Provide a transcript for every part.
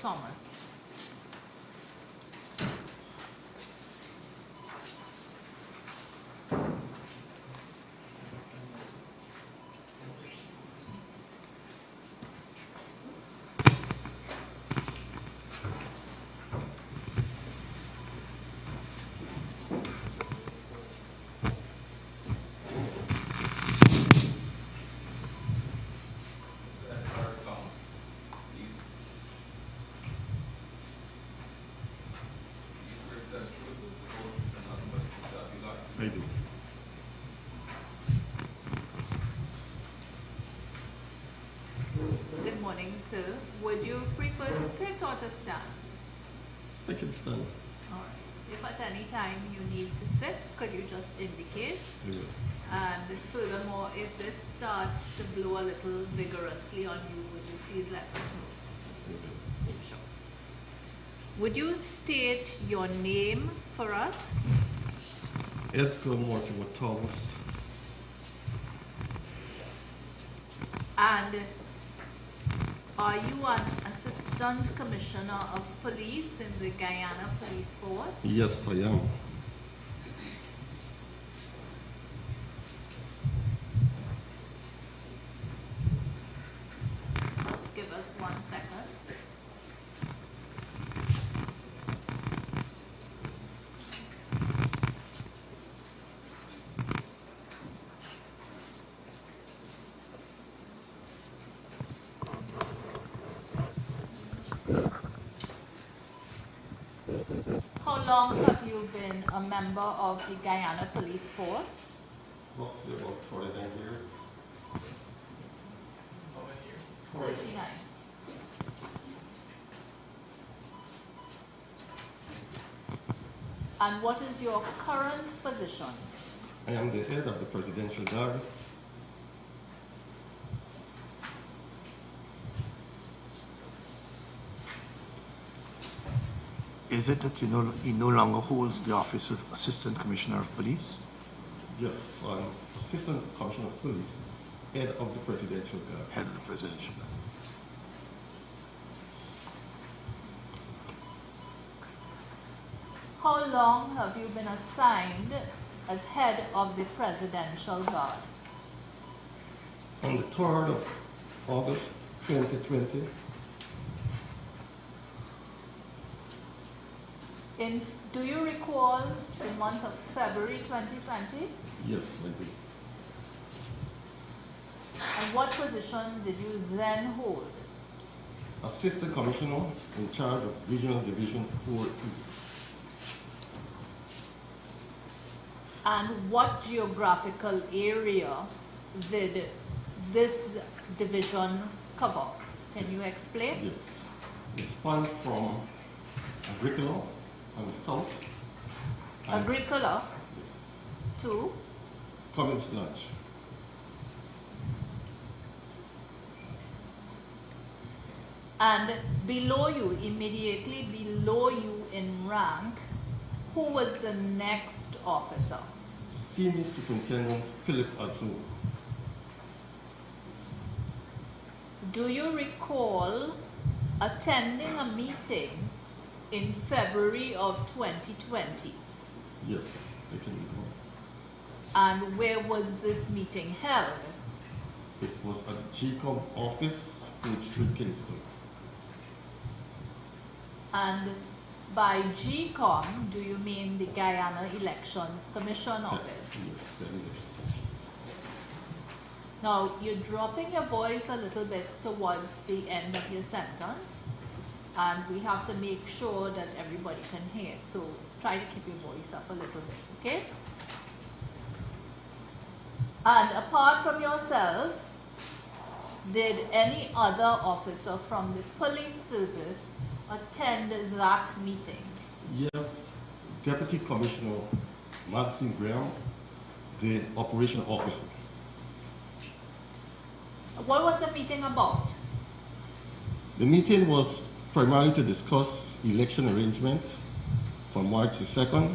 Thomas. I do. Good morning, sir. Would you prefer to sit or to stand? I can stand. All right. If at any time you need to sit, could you just indicate? I will. And furthermore, if this starts to blow a little vigorously on you, would you please let us know? I will. Sure. Would you state your name for us? Edgar Mortimer Thomas. And are you an Assistant Commissioner of Police in the Guyana Police Force? Yes, I am. Give us 1 second. How long have you been a member of the Guyana Police Force? Roughly about 49 years. How many years? 39. And what is your current position? I am the head of the Presidential Guard. Is it that he no longer holds the office of Assistant Commissioner of Police? Yes, I'm Assistant Commissioner of Police, head of the Presidential Guard. Head of the Presidential Guard. How long have you been assigned as head of the Presidential Guard? On the 3rd of August 2020, Do you recall the month of February 2020? yes, I do. And what position did you then hold? Assistant Commissioner in charge of Regional Division 4E. And what geographical area did this division cover? Can you explain? Yes. It spans from Agricola on the south. and- Agricola Yes. to Cummins Lodge. and below you, immediately below you in rank, who was the next officer? Senior Superintendent Philip Adzu. Do you recall attending a meeting in February of 2020? Yes, I can recall. And where was this meeting held? It was at GCOM office, Fruit Street, Kingston. And by GCOM, do you mean the Guyana Elections Commission office? Yes, the election. Now, you're dropping your voice a little bit towards the end of your sentence, and we have to make sure that everybody can hear. So try to keep your voice up a little bit, okay? And apart from yourself, did any other officer from the police service attend that meeting? Yes, Deputy Commissioner Maxine Graham, the operation officer. What was the meeting about? The meeting was primarily to discuss election arrangement for March the 2nd.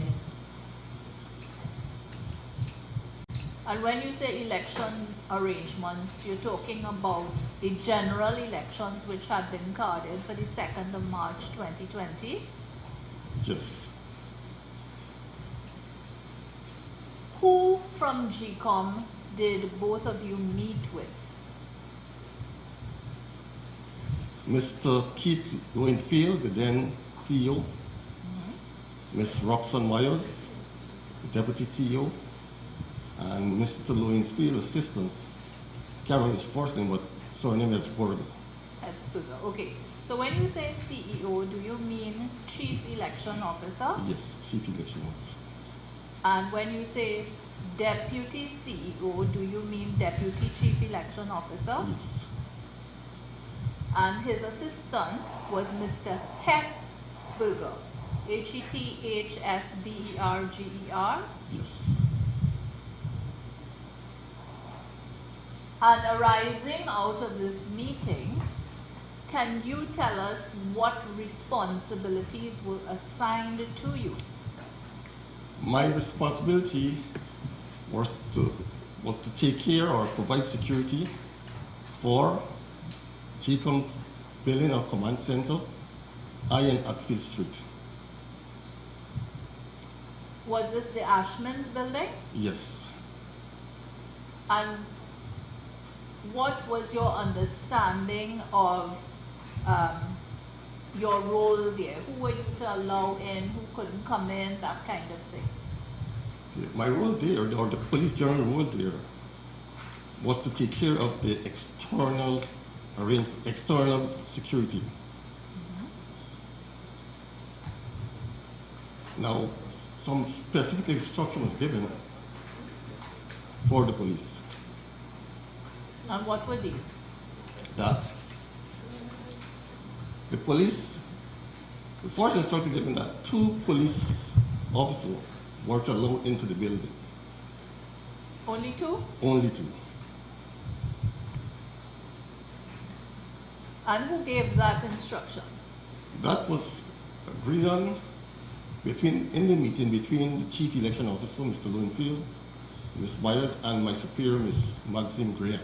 And when you say election arrangements, you're talking about the general elections which had been carded for the 2nd of March 2020. Yes. Who from GCOM did both of you meet with? Mr. Keith Winfield, the then CEO, Ms. Roxanne Myers, the Deputy CEO, and Mr. Lowinsfield, Assistant. Can't remember his first name, but surname is Burger. Edgar. Okay. So when you say CEO, do you mean Chief Election Officer? Yes, Chief Election Officer. And when you say Deputy CEO, do you mean Deputy Chief Election Officer? Yes. And his assistant was Mr. Hetsberger, Hethsberger. Yes. And arising out of this meeting, can you tell us what responsibilities were assigned to you? My responsibility was to take care or provide security for GCOM's building or command center, Iron Atfield Street. Was this the Ashman's building? Yes. And what was your understanding of your role there? Who were you to allow in, who couldn't come in, that kind of thing? My role there, or the police general role there, was to take care of the external security. Now, some specific instruction was given for the police. And what were these? That the police, the first instruction given that 2 police officers were to allow into the building. Only 2? Only 2. And who gave that instruction? That was agreed on in the meeting between the Chief Election Officer, Mr. Lowinsfield, Ms. Myers, and my superior, Ms. Maxine Graham.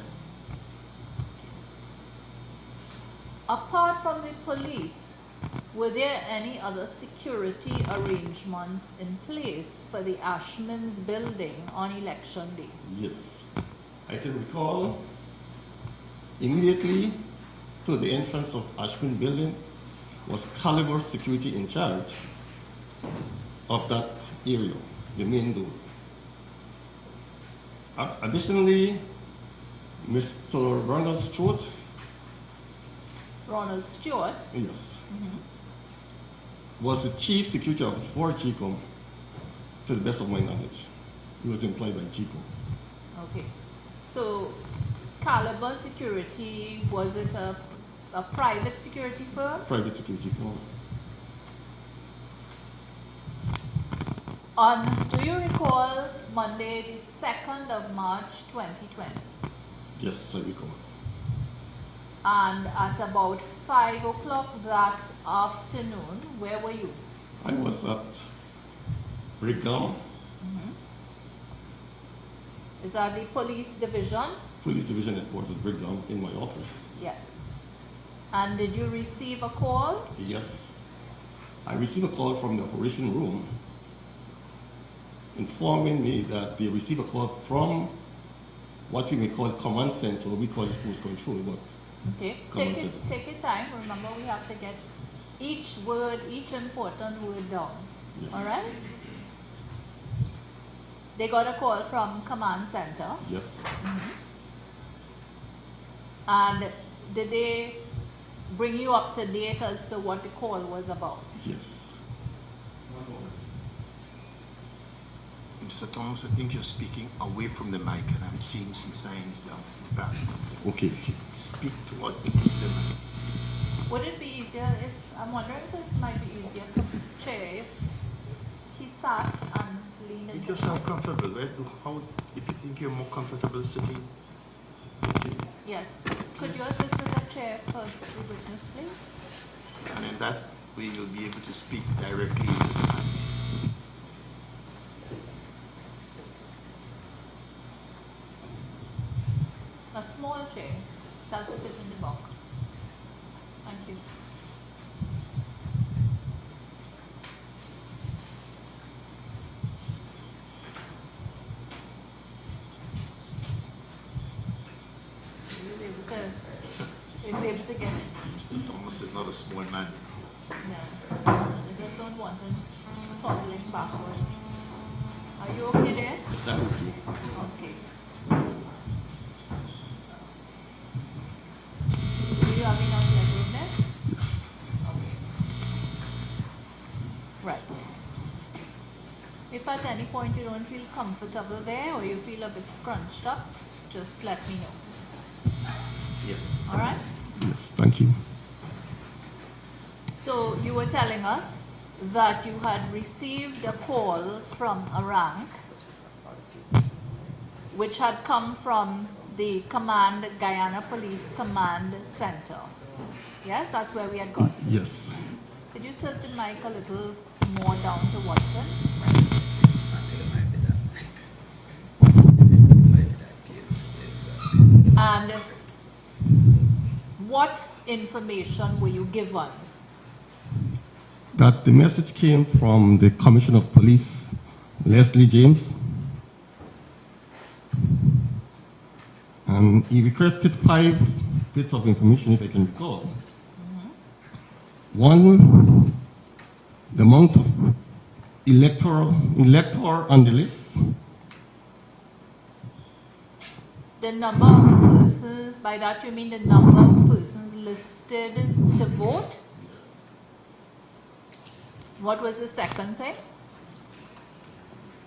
Apart from the police, were there any other security arrangements in place for the Ashman's building on election day? Yes. I can recall immediately to the entrance of Ashman building was Caliber Security in charge of that area, the main door. Additionally, Mr. Ronald Stewart. Ronald Stewart? Yes. Was the chief security officer for GCOM, to the best of my knowledge. He was employed by GCOM. Okay. So, Caliber Security, was it a private security firm? Private security firm. Do you recall Monday, the 2nd of March 2020? Yes, I recall. And at about 5 o'clock that afternoon, where were you? I was at Brigham. Is that the police division? Police Division Headquarters, Brigham, in my office. Yes. And did you receive a call? Yes. I received a call from the operation room informing me that they received a call from what we may call command center, we call it force control, but okay. Take your time. Remember, we have to get each word, each important word down. Yes. All right? They got a call from command center. Yes. And did they bring you up to date as to what the call was about? Yes. Mr. Thomas, I think you're speaking away from the mic, and I'm seeing some signs down the back. Okay. Speak toward the mic. Would it be easier if, I'm wondering if it might be easier for the chair if he sat and leaned Make in? yourself comfortable, right? If you think you're more comfortable sitting. Yes. Could you assist with the chair for the witness, please? And in that way, you'll be able to speak directly into the mic. A small chair. Does it fit in the box? Thank you. You'll be able to get. Mr. Thomas is not a small man. No. I just don't want him toddling backwards. Are you okay there? Yes, I'm okay. Okay. Do you have enough legroom there? Okay. Right. If at any point you don't feel comfortable there or you feel a bit scrunched up, just let me know. Yes. All right? Yes, thank you. So you were telling us that you had received a call from a rank which had come from the Guyana Police Command Center. Yes, that's where we had got. Yes. Could you tilt the mic a little more down to Watson? And what information were you given? That the message came from the Commissioner of Police, Leslie James, and he requested 5 bits of information, if I can recall. One, the amount of elector on the list. The number of persons, by that you mean the number of persons listed to vote? What was the second thing?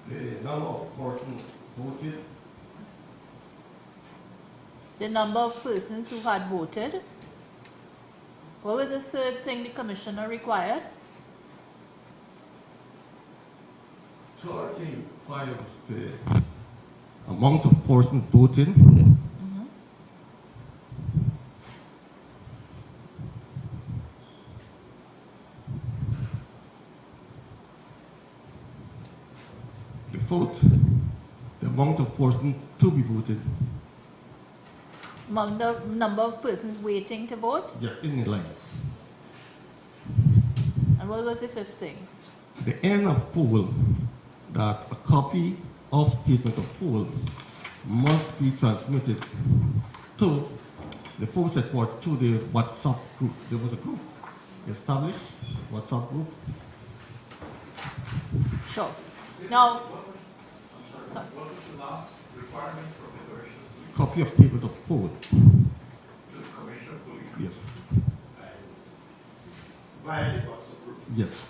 The number of persons voted. The number of persons who had voted. What was the third thing the commissioner required? So I think 5 was the amount of persons voted. The fourth, the amount of persons to be voted. Number of persons waiting to vote? Yes, in the line. And what was the fifth thing? The end of poll, that a copy of statement of poll must be transmitted to the full support to the WhatsApp group. There was a group established, WhatsApp group. Sure. Now, What was the last requirement for the version Copy of statement of poll. to the Commissioner of Police? Yes. Via the WhatsApp group. Yes.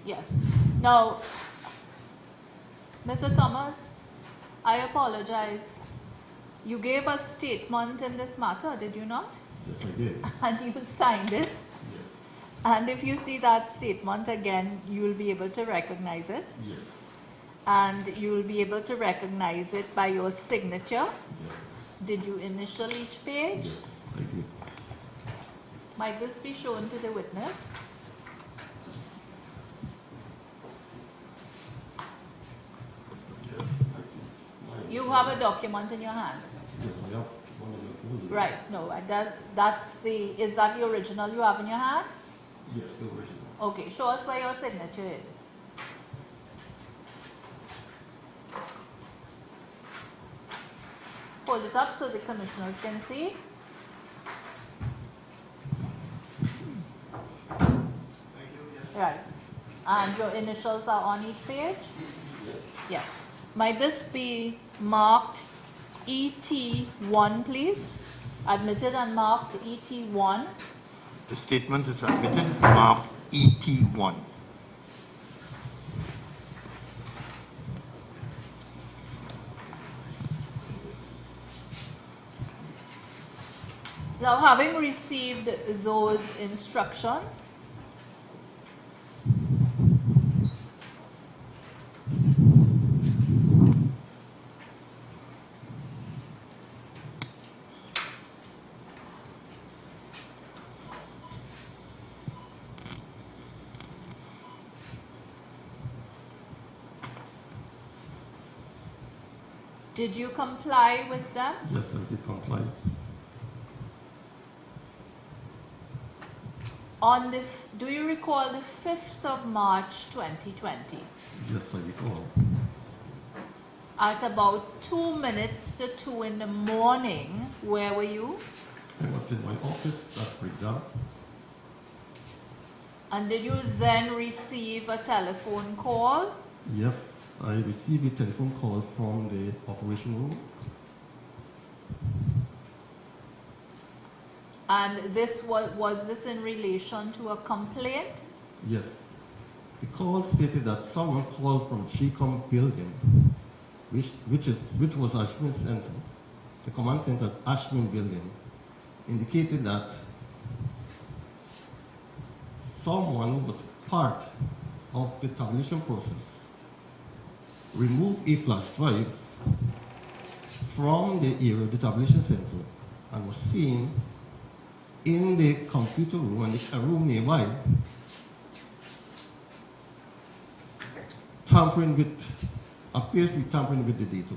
yes. Now, Mr. Thomas, I apologize. You gave a statement in this matter, did you not? Yes, I did. And you signed it. Yes. And if you see that statement again, you will be able to recognize it. Yes. And you will be able to recognize it by your signature. Yes. Did you initial each page? Yes, I did. Might this be shown to the witness? Yes, I did. You have a document in your hand. Yes, I have one of the folders. Right, no, is that the original you have in your hand? Yes, the original. Okay, show us where your signature is. Hold it up so the commissioners can see. Right. And your initials are on each page? Yes. Might this be marked ET1, please? Admitted and marked ET1. The statement is admitted, marked ET1. Now, having received those instructions, Did you comply with them? Yes, I did comply. Do you recall the 5th of March 2020? Yes, I recall. At about 2 minutes to 2 in the morning, where were you? I was in my office at Edgar. And did you then receive a telephone call? Yes, I received a telephone call from the operation room. And this was this in relation to a complaint? Yes. The call stated that someone called from Chicom building, which was Ashman Center, the command center at Ashman building, indicated that someone was part of the tabulation process removed a flash drive from the area of the tabulation center and was seen in the computer room and a room nearby appears to be tampering with the data.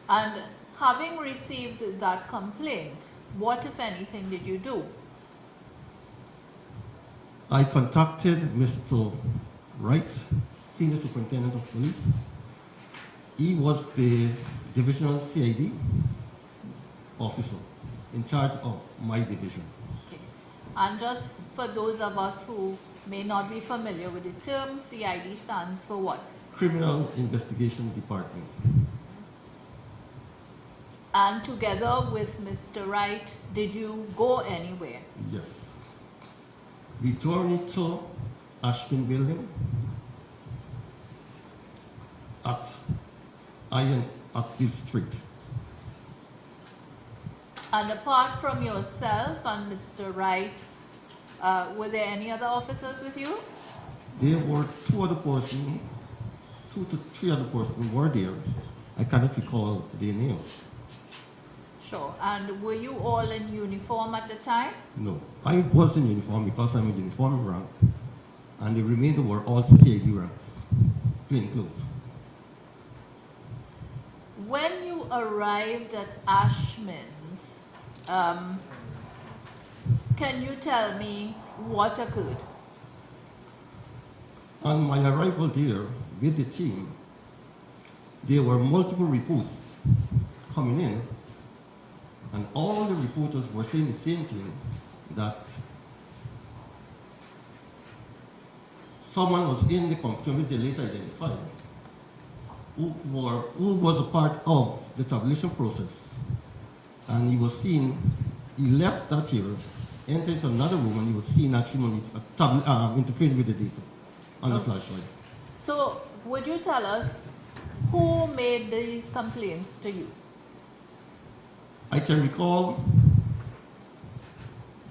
And having received that complaint, what, if anything, did you do? I contacted Mr. Wright, Senior Superintendent of Police. He was the Divisional CID officer in charge of my division. Okay. And just for those of us who may not be familiar with the term, CID stands for what? Criminal Investigation Department. And together with Mr. Wright, did you go anywhere? Yes. We journeyed to Ashton Building at Field Street. And apart from yourself and Mr. Wright, were there any other officers with you? There were two to three other persons were there. I cannot recall their names. Sure. And were you all in uniform at the time? No. I was in uniform because I'm in uniform rank, and the remainder were all CID ranks, plain clothes. When you arrived at Ashman's, can you tell me what occurred? On my arrival there with the team, there were multiple reports coming in, and all the reporters were saying the same thing, that someone was in the computer, which they later identified, who was a part of the tabulation process. And he was seen, he left that here, entered into another room, and he was seen actually interfering with the data on the flash drive. So, would you tell us who made these complaints to you? I can recall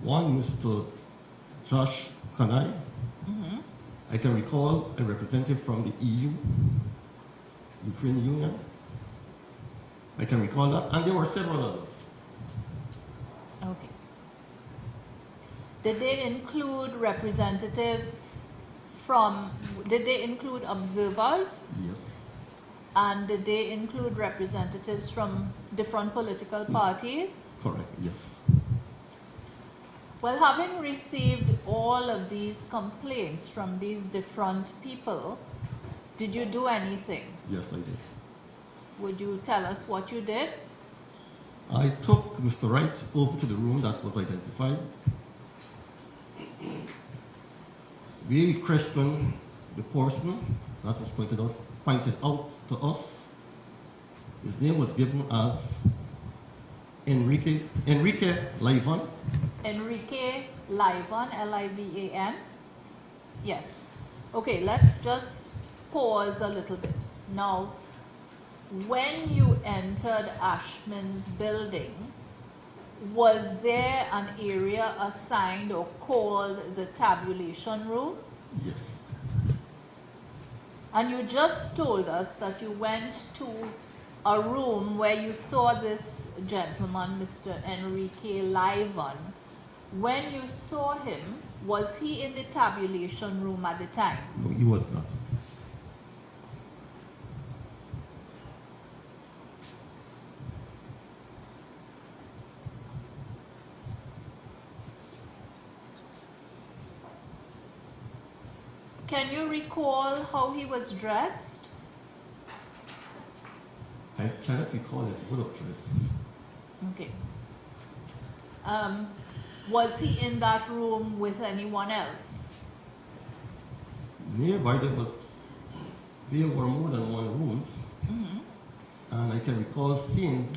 one, Mr. Josh Kanai. Mm-hmm. I can recall a representative from the EU, Ukraine Union. I can recall that, and there were several others. Okay. Did they include representatives did they include observers? Yes. And did they include representatives from different political parties? Correct, yes. Well, having received all of these complaints from these different people, did you do anything? Yes, I did. Would you tell us what you did? I took Mr. Wright over to the room that was identified. We questioned the person that was pointed out to us. His name was given as Enrique Livan. Enrique Livan, L-I-V-A-N. Yes. Okay, let's just pause a little bit. Now, when you entered Ashman's building, was there an area assigned or called the tabulation room? Yes. And you just told us that you went to a room where you saw this gentleman, Mr. Enrique Livan. When you saw him, was he in the tabulation room at the time? No, he was not. Can you recall how he was dressed? I cannot recall his work dress. Okay. Was he in that room with anyone else? Nearby there were more than one room, and I can recall seeing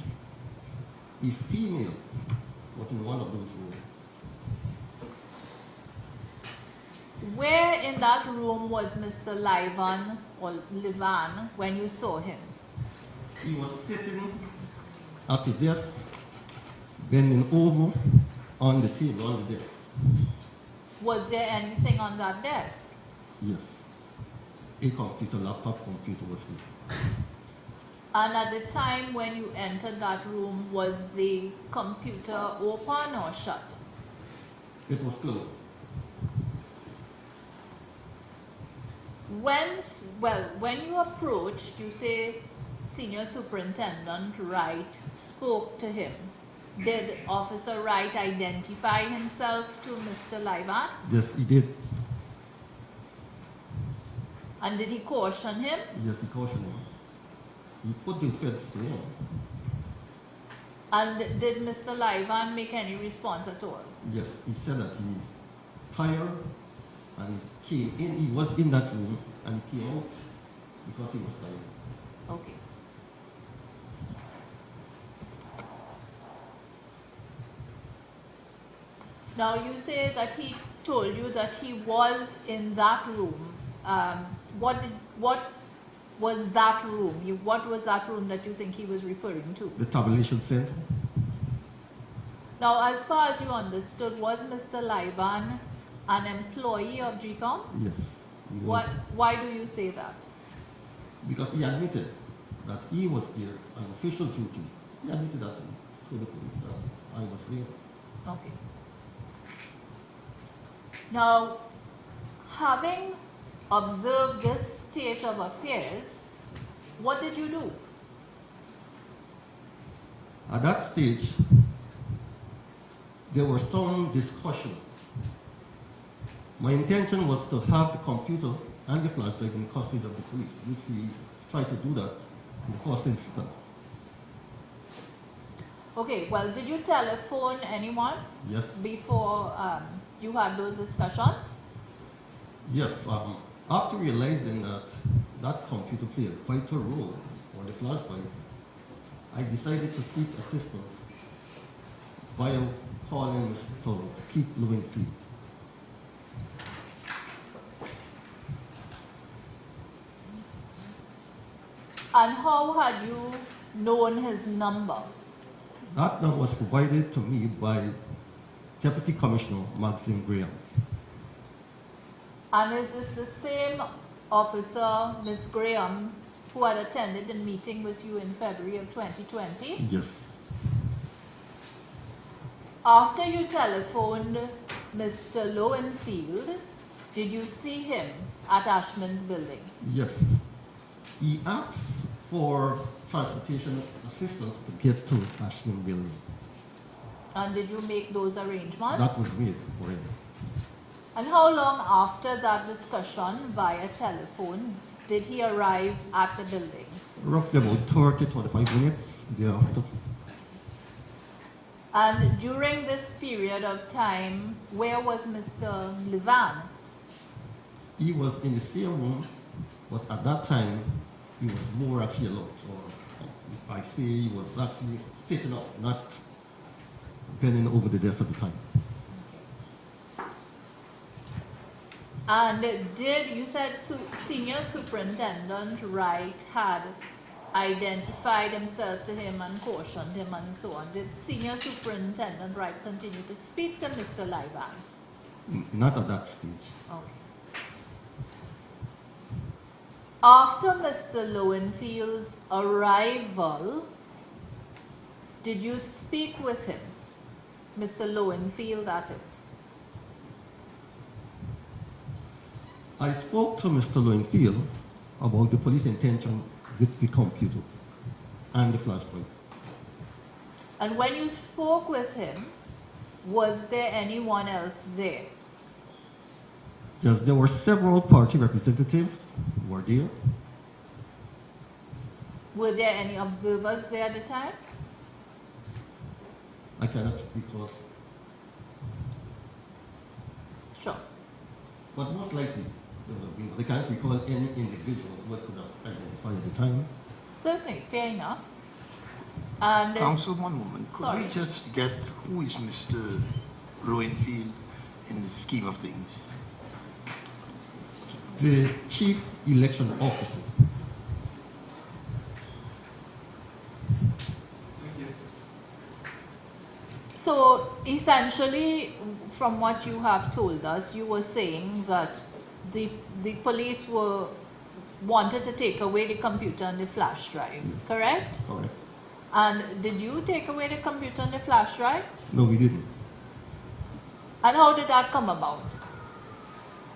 a female was in one of those rooms. Where in that room was Mr. Livan or Livan when you saw him? He was sitting at the desk, bending over on the table, on the desk. Was there anything on that desk? Yes. A computer, laptop computer was there. And at the time when you entered that room, was the computer open or shut? It was closed. When you approached, you say Senior Superintendent Wright spoke to him. Did Officer Wright identify himself to Mr. Livan? Yes, he did. And did he caution him? Yes, he cautioned him. He put the feds to him. And did Mr. Livan make any response at all? Yes, he said that he's tired and he came in. He was in that room and he came out because he was tired. Okay. Now you say that he told you that he was in that room. What was that room? What was that room that you think he was referring to? The tabulation center. Now, as far as you understood, was Mr. Livan an employee of GCOM? Yes. He was. Why do you say that? Because he admitted that he was there on official duty. He admitted that to the police that I was there. Okay. Now, having observed this state of affairs, what did you do? At that stage, there was some discussion. My intention was to have the computer and the flash drive in custody of the police, which we tried to do that in the first instance. Okay, well, did you telephone anyone Yes. before you had those discussions? Yes. After realizing that that computer played a vital role for the flash drive, I decided to seek assistance via calling Mr. Keith Lewenfield. And how had you known his number? That number was provided to me by Deputy Commissioner Maxine Graham. And is this the same officer, Ms. Graham, who had attended the meeting with you in February of 2020? Yes. After you telephoned Mr. Lowenfield, did you see him at Ashman's building? Yes. He asked for transportation assistance to get to Ashland building. And did you make those arrangements? That was made for him. And how long after that discussion via telephone did he arrive at the building? Roughly about 30-45 minutes thereafter. And during this period of time, where was Mr. Livan? He was in the same room, but at that time, he was more actually alone. So if I say he was actually sitting up, not bending over the desk at the time. And you said Senior Superintendent Wright had identified himself to him and cautioned him and so on. Did Senior Superintendent Wright continue to speak to Mr. Livan? Not at that stage. Okay. After Mr. Lowenfield's arrival, did you speak with him? Mr. Lowenfield, that is. I spoke to Mr. Lowenfield about the police intention with the computer and the flash drive. And when you spoke with him, was there anyone else there? Yes, there were several party representatives who were there. Were there any observers there at the time? I cannot because, Sure. but most likely, I can't recall any individual who I could have identified at the time. Certainly, fair enough. And Council, one moment. Could Sorry. we just get who is Mr. Lowenfield in the scheme of things? The chief election officer. so essentially, from what you have told us, you were saying that the police wanted to take away the computer and the flash drive, correct? Correct. And did you take away the computer and the flash drive? No, we didn't. And how did that come about?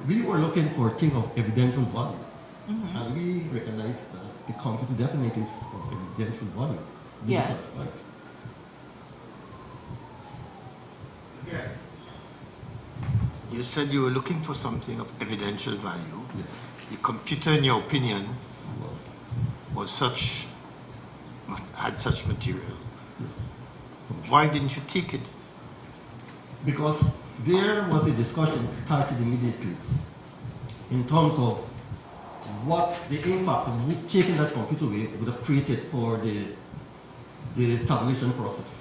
We were looking for a thing of evidential value. And we recognized that the computer definitely is of evidential value. Yes. Right. You said you were looking for something of evidential value. Yes. The computer, in your opinion, Well, had such material. yes. Why didn't you take it? Because there was a discussion started immediately in terms of what the impact of taking that computer away would have created for the tabulation process.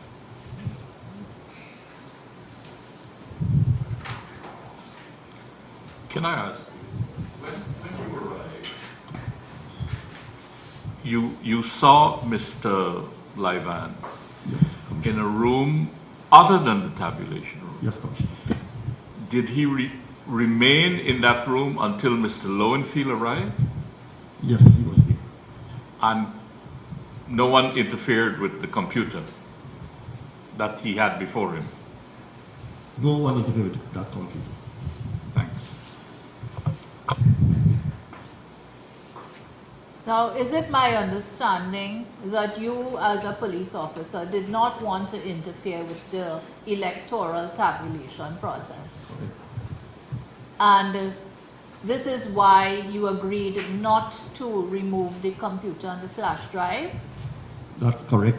Can I ask, when you arrived, you saw Mr. Livan Yes, in a room other than the tabulation room. yes, Commissioner. Did he remain in that room until Mr. Lowenfield arrived? Yes, he was there. And no one interfered with the computer that he had before him? No one interviewed that computer. Thanks. Now, is it my understanding that you as a police officer did not want to interfere with the electoral tabulation process? Correct. And this is why you agreed not to remove the computer and the flash drive? That's correct.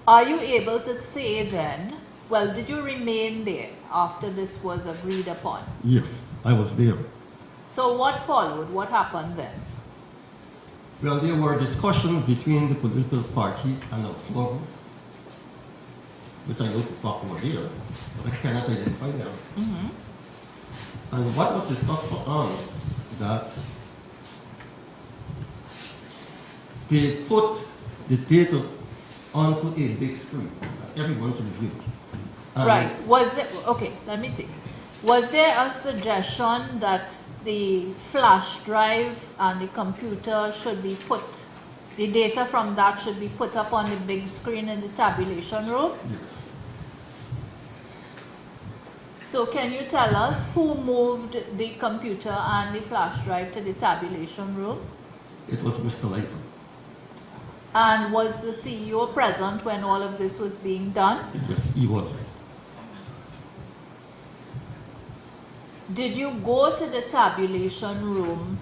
Are you able to say then, well, did you remain there after this was agreed upon? Yes, I was there. So what followed? What happened then? Well, there were discussions between the political party and observers, which I know the fact were there, but I cannot identify them. And what was discussed on that they put the data onto a big screen that everyone could view. And Right. Was it, okay, let me see. Was there a suggestion that the flash drive and the computer should be put, the data from that should be put up on the big screen in the tabulation room? Yes. So can you tell us who moved the computer and the flash drive to the tabulation room? It was Mr. Lightman. And was the CEO present when all of this was being done? Yes, he was. Did you go to the tabulation room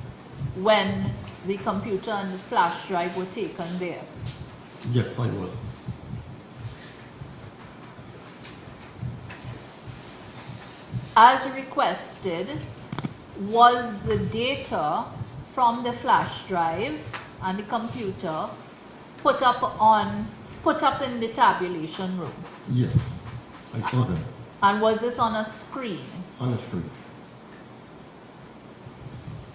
when the computer and the flash drive were taken there? Yes, I was. As requested, was the data from the flash drive and the computer put up in the tabulation room? Yes, I saw them And was this on a screen? on the street.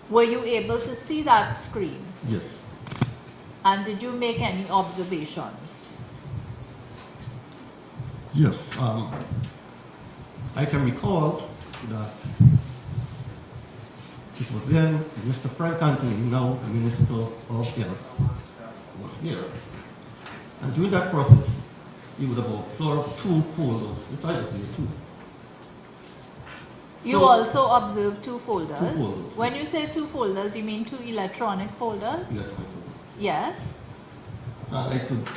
Were you able to see that screen? Yes. And did you make any observations? Yes, I can recall that it was then Mr. Frank Anthony, now the Minister of Health, was there. And during that process, he would have observed two folders, which I was there too. You So- also observed two folders. Two folders. When you say two folders, you mean two electronic folders? Yes, I could. Yes. I could.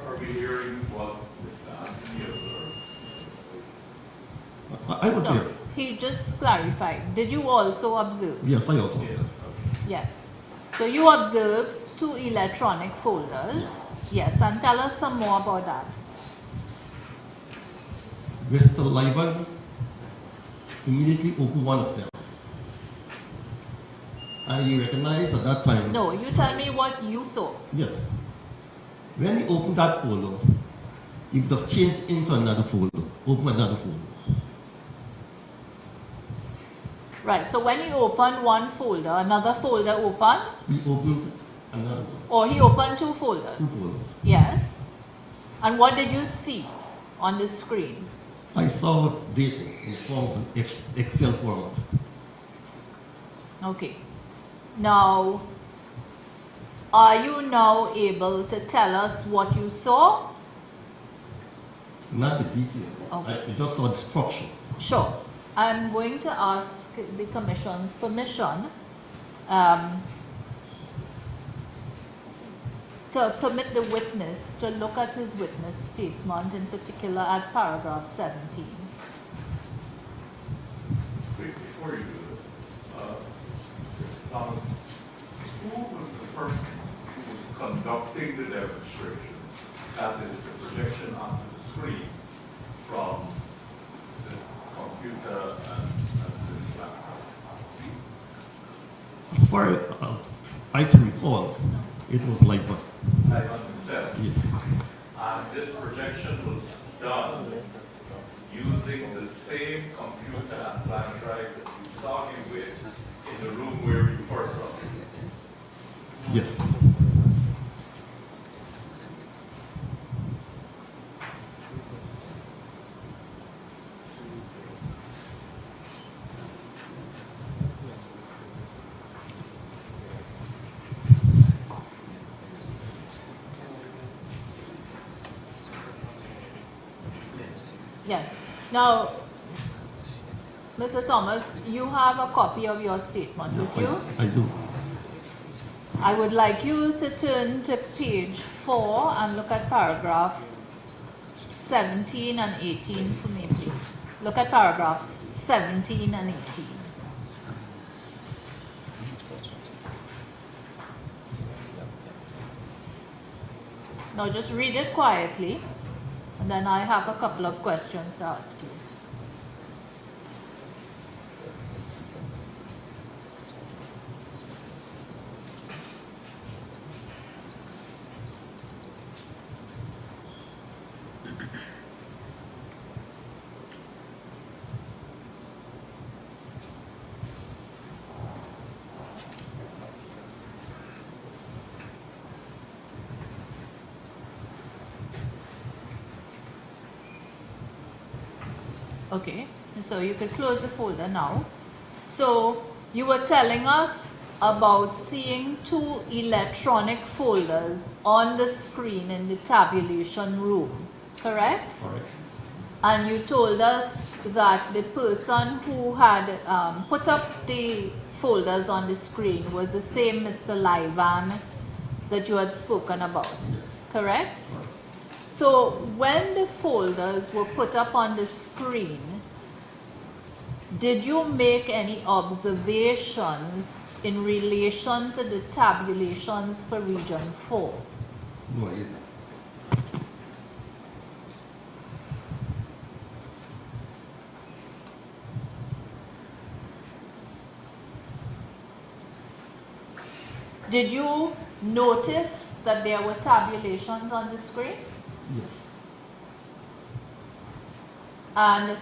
Are we hearing what is that in the other? I was No. there. he just clarified. Did you also observe? Yes, I also. Yes. So you observed 2 electronic folders. Yes, and tell us some more about that. Mr. Lyman immediately opened one of them. And he recognized at that time. No, you tell me what you saw. Yes. When he opened that folder, he would have changed into another folder, open another folder. Right, so when he opened one folder, another folder opened? He opened another one. Or he opened 2 folders? 2 folders. Yes. And what did you see on the screen? I saw data in form of Excel format. Okay. Now, are you now able to tell us what you saw? Not the details. Okay. I just saw the structure. Sure. I'm going to ask the Commission's permission to permit the witness to look at his witness statement, in particular at paragraph 17. Before you do this, Mr. Thomas, who was the person who was conducting the demonstration, that is, the projection onto the screen from the computer and this laptop? As far as I can recall, it was like that. I understand. Yes. And this projection was done using the same computer and flash drive that you saw him with in the room where you first saw him. Yes. Yes. Now, Mr. Thomas, you have a copy of your statement with you? I do. I would like you to turn to page 4 and look at paragraph 17 and 18 for me, please. Look at paragraphs 17 and 18. Now just read it quietly, and then I have a couple of questions to ask you. Okay, so you can close the folder now. So you were telling us about seeing 2 electronic folders on the screen in the tabulation room, correct? Correct. And you told us that the person who had put up the folders on the screen was the same Mr. Lyvan that you had spoken about, correct? So when the folders were put up on the screen, did you make any observations in relation to the tabulations for Region 4? No, I didn't. Did you notice that there were tabulations on the screen? Yes. And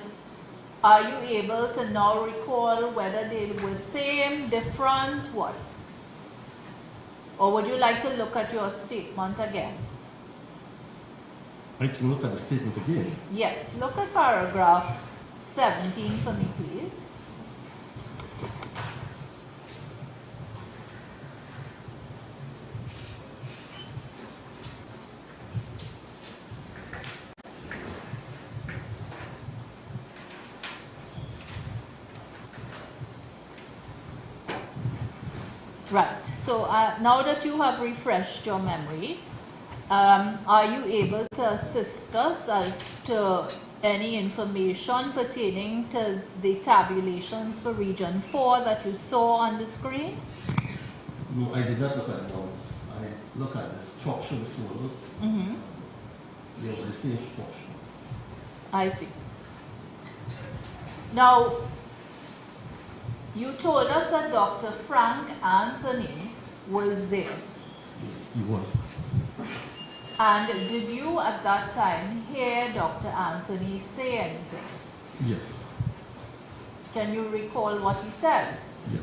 are you able to now recall whether they were same, different, what? Or would you like to look at your statement again? I can look at the statement again. Yes, look at paragraph 17 for me, please. Right, so now that you have refreshed your memory, are you able to assist us as to any information pertaining to the tabulations for Region 4 that you saw on the screen? No, I did not look at those. I look at the structure of the photos. Mm-hmm. They were the same structure. I see. Now, you told us that Dr. Frank Anthony was there. Yes, he was. And did you at that time hear Dr. Anthony say anything? Yes, Can you recall what he said? yes.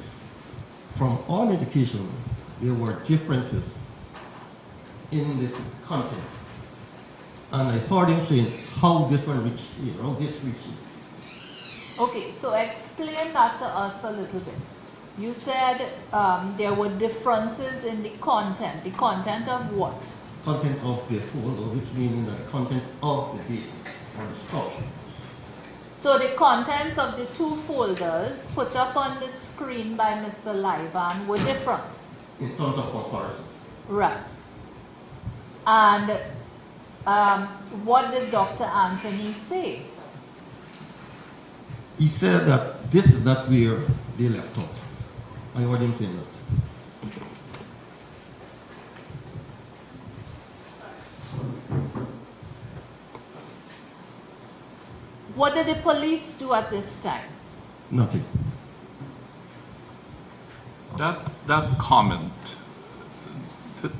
From all indication, there were differences in the content. And I heard him saying how this one reached here, how this reached here. Okay, so explain that to us a little bit. You said there were differences in the content. The content of what? Content of the folder, which means the content of the data or the structure. So the contents of the two folders put up on the screen by Mr. Livan were different. In terms of comparison. Right. And what did Dr. Anthony say? He said that this is not where they left off. I heard him saying that. What did the police do at this time? Nothing. That comment,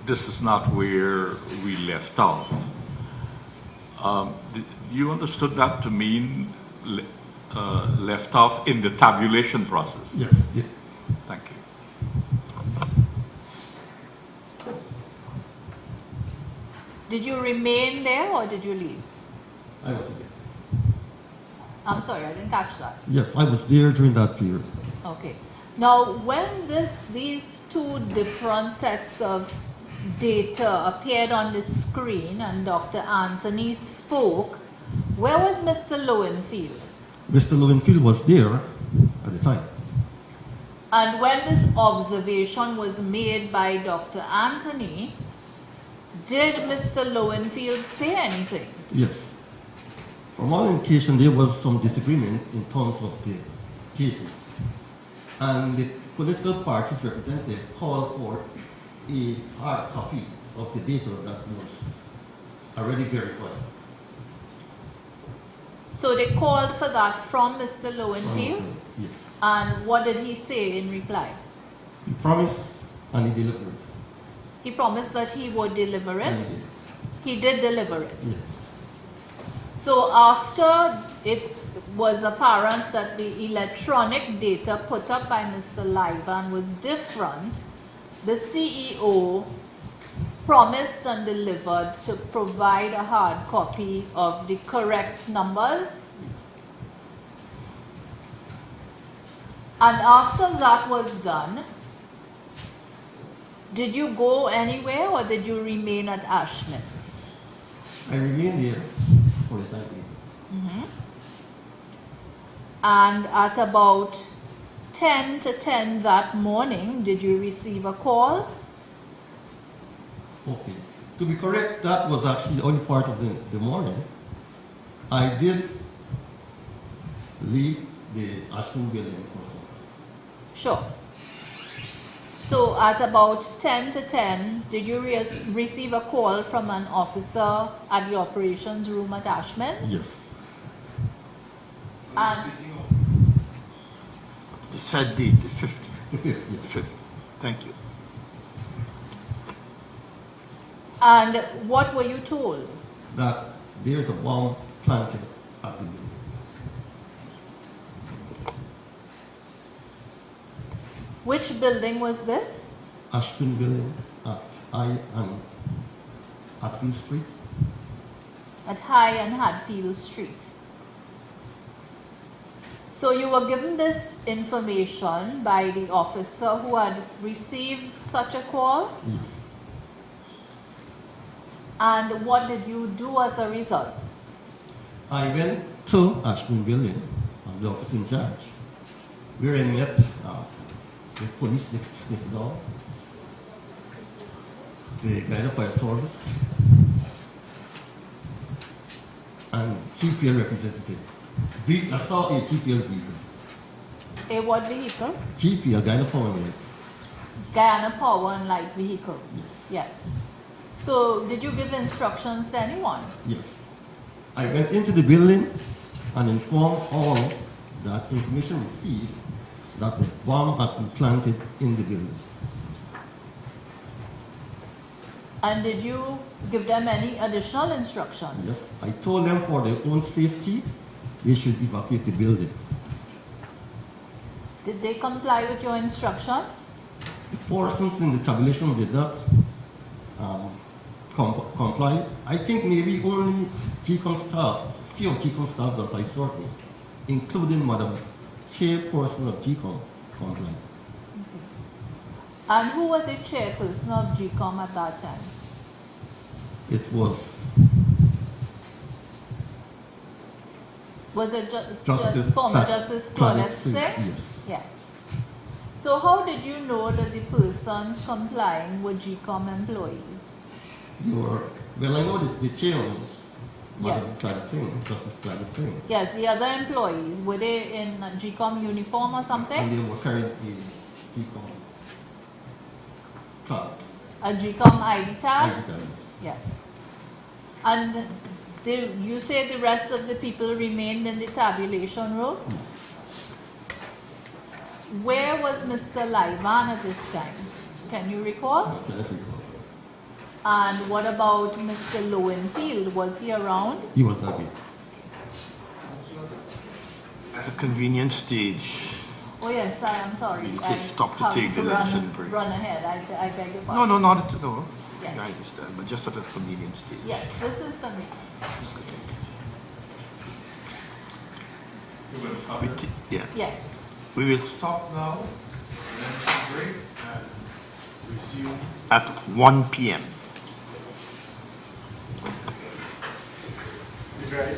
this is not where we left off. You understood that to mean left off in the tabulation process? Yes, yes. Thank you. Did you remain there or did you leave? I was there. I'm sorry, I didn't catch that. Yes, I was there during that period. Okay. Now, when these two different sets of data appeared on the screen and Dr. Anthony spoke, where was Mr. Lowenfield? Mr. Lowenfield was there at the time. And when this observation was made by Dr. Anthony, did Mr. Lowenfield say anything? Yes. From all indication, there was some disagreement in terms of the data. And the political party's representative called for a hard copy of the data that was already verified. So they called for that from Mr. Lowenfield? Yes. And what did he say in reply? He promised and he delivered. He promised that he would deliver it. And he did. He did deliver it. Yes. So after it was apparent that the electronic data put up by Mr. Livan was different, the CEO promised and delivered to provide a hard copy of the correct numbers. And after that was done, did you go anywhere or did you remain at Ashman? I remained there for the time being. Mm-hmm. And at about 10 to 10 that morning, did you receive a call? Okay. To be correct, that was actually the only part of the morning. I did leave the Ashton building for some. Sure. So at about 10 to 10, did you receive a call from an officer at the operations room at Ashman's? Yes. And The said date, the 50th. The 5th, yes. 50th. Thank you. And what were you told? That there is a bomb planted at the building. Which building was this? Ashton building at I and Hatfield Street. At High and Hadfield Street. So you were given this information by the officer who had received such a call? Yes. And what did you do as a result? I went to Ashton building, the officer in charge, where I met the police sniff dog, the guy of fire service, and TPL representative. I saw a TPL vehicle. A what vehicle? TPL, Guyana Power Unit. Guyana Power and Light vehicle. Yes. Yes. So did you give instructions to anyone? Yes. I went into the building and informed all that information received that the bomb had been planted in the building. And did you give them any additional instructions? Yes. I told them for their own safety, they should evacuate the building. Did they comply with your instructions? The persons in the tabulation did not comply. I think maybe only GCOM staff, few GCOM staff that I saw, including Madam Chairperson of GCOM, complied. And who was the chairperson of GCOM at that time? It was it Justice former Pat- Justice Claudette Singh? Yes. Yes. So how did you know that the persons complying were GCOM employees? Well, I know the chairman, Yes. Madam Claudette Singh, Justice Claudette Singh, Yes, the other employees, were they in a GCOM uniform or and something? they were carrying a GCOM tag. A GCOM ID tag? ID tag. Yes. And you say the rest of the people remained in the tabulation room? Where was Mr. Laivan at this time? Can you recall? I cannot recall. And what about Mr. Lowenfield? Was he around? He was not here. At a convenient stage. Oh yes, I am sorry. We I just stopped to have take the lunch and break. run ahead. I beg your No, pardon. no, not at no. Yes. I understand, but just at a convenient stage. Yes, this is the meeting. You're going to stop We it? yeah. Yes. We will Stop now, and then break, and resume. at 1 p.m. You guys?